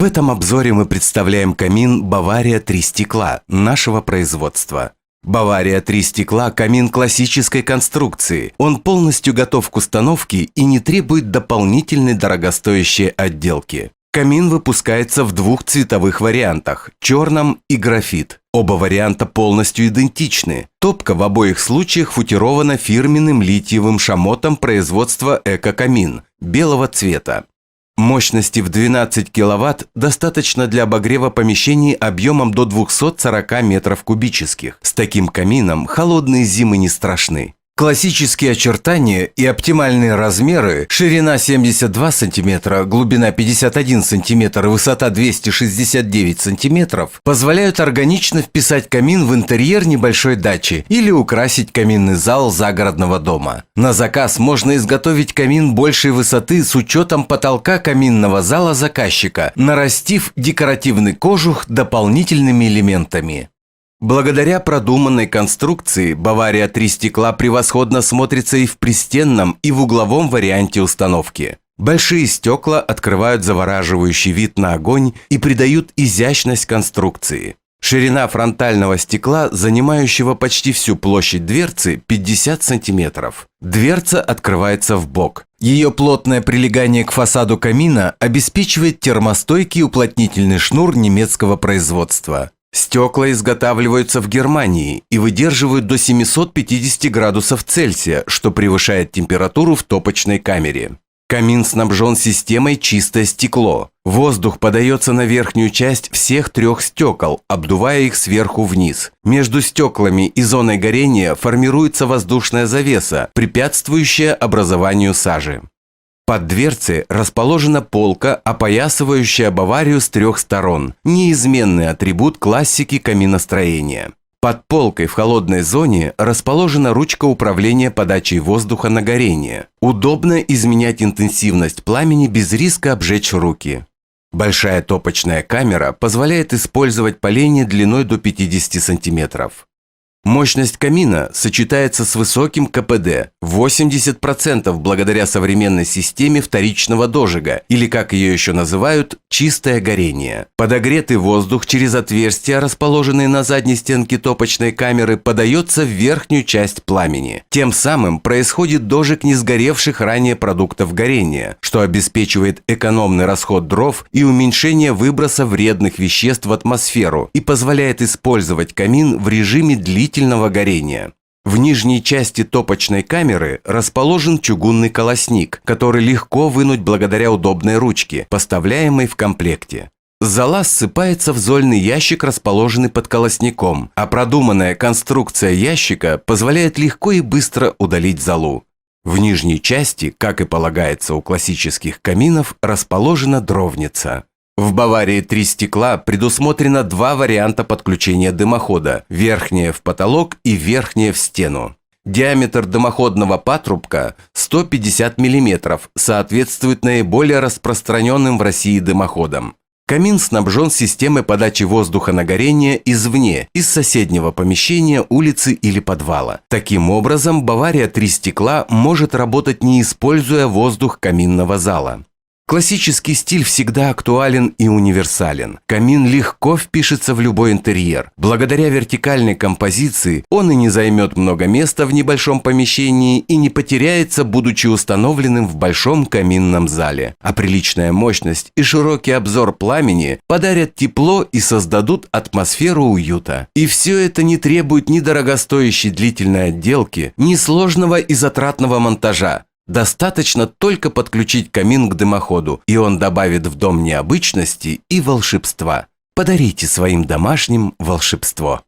В этом обзоре мы представляем камин «Бавария 3 стекла» нашего производства. «Бавария 3 стекла» – камин классической конструкции. Он полностью готов к установке и не требует дополнительной дорогостоящей отделки. Камин выпускается в двух цветовых вариантах – черном и графит. Оба варианта полностью идентичны. Топка в обоих случаях футирована фирменным литиевым шамотом производства «Эко-камин» белого цвета. Мощности в 12 кВт достаточно для обогрева помещений объемом до 240 метров кубических. С таким камином холодные зимы не страшны. Классические очертания и оптимальные размеры – ширина 72 см, глубина 51 см, высота 269 см – позволяют органично вписать камин в интерьер небольшой дачи или украсить каминный зал загородного дома. На заказ можно изготовить камин большей высоты с учетом потолка каминного зала заказчика, нарастив декоративный кожух дополнительными элементами. Благодаря продуманной конструкции «Бавария 3 стекла» превосходно смотрится и в пристенном, и в угловом варианте установки. Большие стекла открывают завораживающий вид на огонь и придают изящность конструкции. Ширина фронтального стекла, занимающего почти всю площадь дверцы, 50 см. Дверца открывается в бок. Ее плотное прилегание к фасаду камина обеспечивает термостойкий уплотнительный шнур немецкого производства. Стекла изготавливаются в Германии и выдерживают до 750 градусов Цельсия, что превышает температуру в топочной камере. Камин снабжен системой «Чистое стекло». Воздух подается на верхнюю часть всех трех стекол, обдувая их сверху вниз. Между стеклами и зоной горения формируется воздушная завеса, препятствующая образованию сажи. Под дверцей расположена полка, опоясывающая Баварию с трех сторон. Неизменный атрибут классики каминостроения. Под полкой в холодной зоне расположена ручка управления подачей воздуха на горение. Удобно изменять интенсивность пламени без риска обжечь руки. Большая топочная камера позволяет использовать поленья длиной до 50 см. Мощность камина сочетается с высоким КПД – 80% благодаря современной системе вторичного дожига, или, как ее еще называют, чистое горение. Подогретый воздух через отверстия, расположенные на задней стенке топочной камеры, подается в верхнюю часть пламени. Тем самым происходит дожиг несгоревших ранее продуктов горения, что обеспечивает экономный расход дров и уменьшение выброса вредных веществ в атмосферу и позволяет использовать камин в режиме длительного горения. В нижней части топочной камеры расположен чугунный колосник, который легко вынуть благодаря удобной ручке, поставляемой в комплекте. Зола ссыпается в зольный ящик, расположенный под колосником, а продуманная конструкция ящика позволяет легко и быстро удалить золу. В нижней части, как и полагается у классических каминов, расположена дровница. В «Баварии 3 стекла» предусмотрено два варианта подключения дымохода – верхняя в потолок и верхняя в стену. Диаметр дымоходного патрубка 150 мм, соответствует наиболее распространенным в России дымоходам. Камин снабжен системой подачи воздуха на горение извне, из соседнего помещения, улицы или подвала. Таким образом, «Бавария 3 стекла» может работать, не используя воздух каминного зала. Классический стиль всегда актуален и универсален. Камин легко впишется в любой интерьер. Благодаря вертикальной композиции он и не займет много места в небольшом помещении и не потеряется, будучи установленным в большом каминном зале. А приличная мощность и широкий обзор пламени подарят тепло и создадут атмосферу уюта. И все это не требует ни дорогостоящей длительной отделки, ни сложного и затратного монтажа. Достаточно только подключить камин к дымоходу, и он добавит в дом необычности и волшебства. Подарите своим домашним волшебство.